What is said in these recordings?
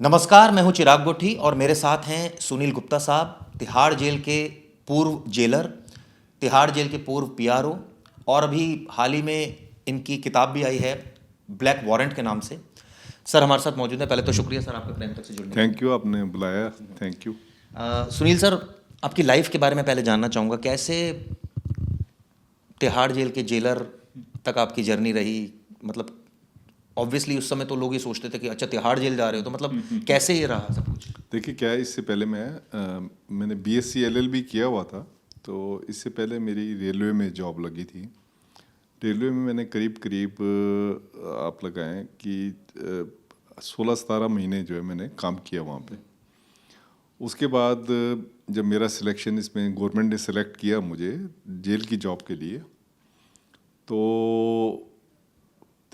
नमस्कार, मैं हूं चिराग गोठी और मेरे साथ हैं सुनील गुप्ता साहब, तिहाड़ जेल के पूर्व जेलर, तिहाड़ जेल के पूर्व पीआरओ और अभी हाल ही में इनकी किताब भी आई है ब्लैक वारंट के नाम से। सर हमारे साथ मौजूद हैं। पहले तो शुक्रिया सर आपका क्राइम तक से जुड़ने के लिए। थैंक यू, आपने बुलाया। Thank you. सुनील सर, आपकी लाइफ के बारे में पहले जानना चाहूँगा, कैसे तिहाड़ जेल के जेलर तक आपकी जर्नी रही? मतलब ऑब्वियसली उस समय तो लोग ये सोचते थे कि अच्छा तिहाड़ जेल जा रहे हो, तो मतलब कैसे ये रहा सब कुछ? देखिए क्या है, इससे पहले मैंने बीएससी एलएलबी किया हुआ था। तो इससे पहले मेरी रेलवे में जॉब लगी थी। रेलवे में मैंने करीब करीब आप लगाएं कि 16-17 महीने जो है मैंने काम किया वहाँ पे। उसके बाद जब मेरा सिलेक्शन, इसमें गवर्नमेंट ने सेलेक्ट किया मुझे जेल की जॉब के लिए, तो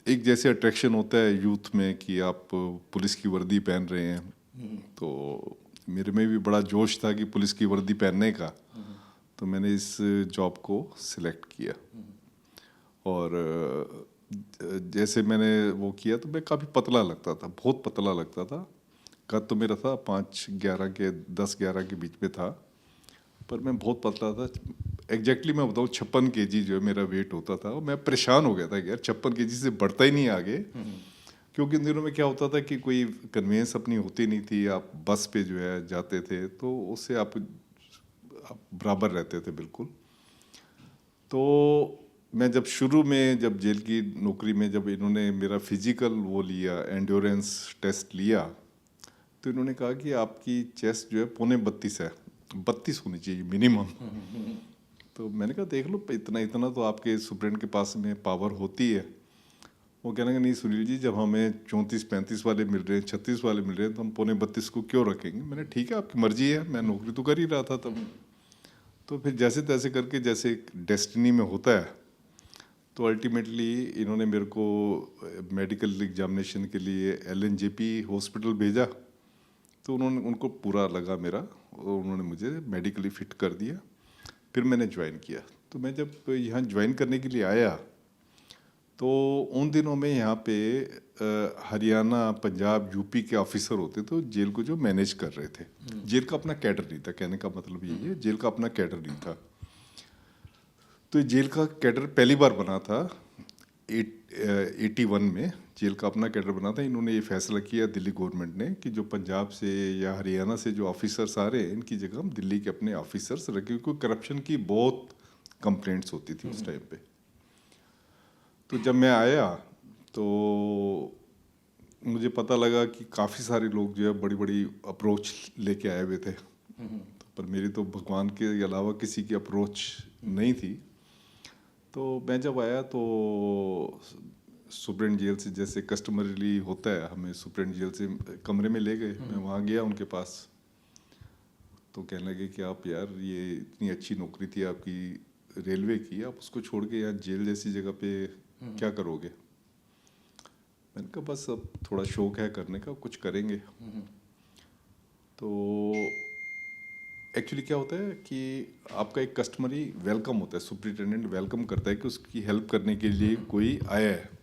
एक जैसे अट्रैक्शन होता है यूथ में कि आप पुलिस की वर्दी पहन रहे हैं। तो मेरे में भी बड़ा जोश था कि पुलिस की वर्दी पहनने का। तो मैंने इस जॉब को सिलेक्ट किया और जैसे मैंने वो किया तो मैं काफ़ी पतला लगता था, बहुत पतला लगता था। कद तो मेरा था 5'11" के 10'11" के बीच में था, पर मैं बहुत पतला था। एग्जैक्टली मैं बताऊँ 56 kg जो है मेरा वेट होता था। और मैं परेशान हो गया था कि यार 56 kg से बढ़ता ही नहीं आगे। क्योंकि इन दिनों में क्या होता था कि कोई कन्वेंस अपनी होती नहीं थी, आप बस पे जो है जाते थे तो उससे आप बराबर रहते थे बिल्कुल। तो मैं जब शुरू में जब जेल की नौकरी में जब इन्होंने मेरा फिजिकल वो लिया, एंड्योरेंस टेस्ट लिया, तो इन्होंने कहा कि आपकी चेस्ट जो है 32.5 है, 32 होनी चाहिए मिनिमम। तो मैंने कहा देख लो, इतना इतना तो आपके सुप्रेंट के पास में पावर होती है। वो कहने का नहीं सुनील जी, जब हमें 34-35 वाले मिल रहे हैं, 36 वाले मिल रहे हैं, तो हम 32.5 को क्यों रखेंगे। मैंने ठीक है, आपकी मर्जी है, मैं नौकरी तो कर ही रहा था तब। तो फिर जैसे तैसे करके, जैसे डेस्टिनी में होता है, तो अल्टीमेटली इन्होंने मेरे को मेडिकल एग्जामिनेशन के लिए एलएनजेपी हॉस्पिटल भेजा। तो उनको पूरा लगा मेरा और उन्होंने मुझे मेडिकली फिट कर दिया। फिर मैंने ज्वाइन किया। तो मैं जब यहाँ ज्वाइन करने के लिए आया, तो उन दिनों में यहाँ पे हरियाणा, पंजाब, यूपी के ऑफिसर होते थे जेल को जो मैनेज कर रहे थे। जेल का अपना कैडर नहीं था, कहने का मतलब यही है, जेल का अपना कैडर नहीं था। तो जेल का कैडर पहली बार बना था 81 में। जेल का अपना कैडर बना था। इन्होंने ये फैसला किया दिल्ली गवर्नमेंट ने कि जो पंजाब से या हरियाणा से जो ऑफिसर्स आ रहे हैं, इनकी जगह हम दिल्ली के अपने ऑफिसर्स रखें, क्योंकि करप्शन की बहुत कंप्लेंट्स होती थी उस टाइम पे। तो जब मैं आया तो मुझे पता लगा कि काफ़ी सारे लोग जो है बड़ी बड़ी अप्रोच लेके आए हुए थे। तो पर मेरी तो भगवान के अलावा किसी की अप्रोच नहीं थी। तो मैं जब आया तो सुप्रीम जेल से, जैसे कस्टमरली होता है, हमें सुप्रीम जेल से कमरे में ले गए। मैं वहाँ गया उनके पास। तो कहने लगे कि आप यार, ये इतनी अच्छी नौकरी थी आपकी रेलवे की, आप उसको छोड़ के यहाँ जेल जैसी जगह पे क्या करोगे। मैंने कहा बस अब थोड़ा शौक है करने का, कुछ करेंगे। तो एक्चुअली क्या होता है कि आपका एक कस्टमरी वेलकम होता है, सुप्रिटेंडेंट वेलकम करता है कि उसकी हेल्प करने के लिए कोई आया है।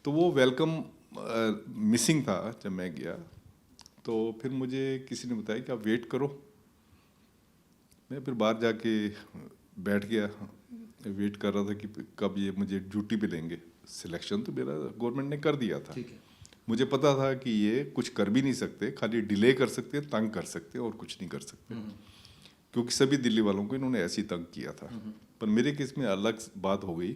तो वो वेलकम मिसिंग था जब मैं गया। तो फिर मुझे किसी ने बताया कि आप वेट करो। मैं फिर बाहर जाके बैठ गया, वेट कर रहा था कि कब ये मुझे ड्यूटी पे लेंगे। सिलेक्शन तो मेरा गवर्नमेंट ने कर दिया था। ठीक है। मुझे पता था कि ये कुछ कर भी नहीं सकते, खाली डिले कर सकते, तंग कर सकते और कुछ नहीं कर सकते। क्योंकि सभी दिल्ली वालों को इन्होंने ऐसे ही तंग किया था। पर मेरे केस में अलग बात हो गई।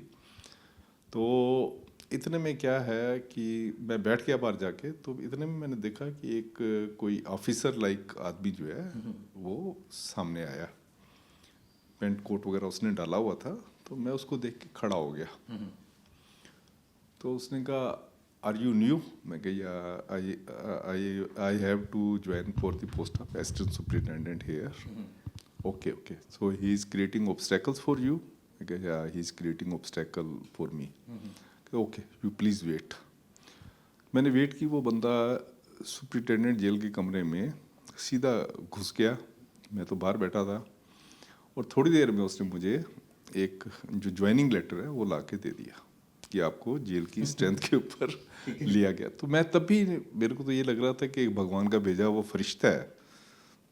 तो इतने में क्या है कि मैं बैठ गया बाहर जाके। तो इतने में मैंने देखा कि एक कोई ऑफिसर लाइक आदमी जो है वो सामने आया। पेंट कोट वगैरह उसने डाला हुआ था। तो मैं उसको देख के खड़ा हो गया। तो उसने कहा आर यू न्यू। मैं कहा I have to join for the post of assistant superintendent here. Okay okay, so he is creating obstacles for you. मैं कहा he is creating obstacle for me. Okay, you please wait. मैंने wait की। वो बंदा superintendent jail के कमरे में सीधा घुस गया। मैं तो बाहर बैठा था। और थोड़ी देर में उसने मुझे एक जो ज्वाइनिंग लेटर है वो ला के दे दिया कि आपको जेल की स्ट्रेंथ के ऊपर लिया गया। तो मैं तब भी, मेरे को तो ये लग रहा था कि एक भगवान का भेजा वो फरिश्ता है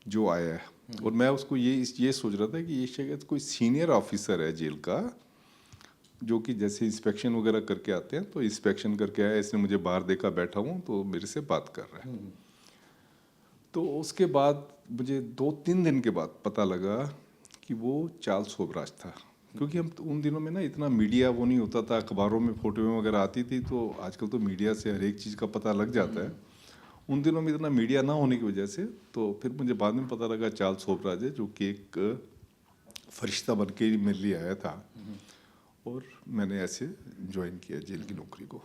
जो आया है। और मैं उसको ये सोच रहा था कि ये शायद कोई सीनियर ऑफिसर है जेल का, जो कि जैसे इंस्पेक्शन वगैरह करके आते हैं, तो इंस्पेक्शन करके आया, इसने मुझे बाहर देखा बैठा हूँ तो मेरे से बात कर रहा है। तो उसके बाद मुझे 2-3 दिन के बाद पता लगा कि वो चार्ल्स शोभराज था। क्योंकि हम उन दिनों में ना इतना मीडिया वो नहीं होता था, अखबारों में फोटो वगैरह आती थी, तो आजकल तो मीडिया से हर एक चीज़ का पता लग जाता है। उन दिनों में इतना मीडिया ना होने की वजह से, तो फिर मुझे बाद में पता लगा चार्ल्स शोभराज है, जो कि एक फरिश्ता बन के मेरे लिए आया था। और मैंने ऐसे ज्वाइन किया जेल की नौकरी को।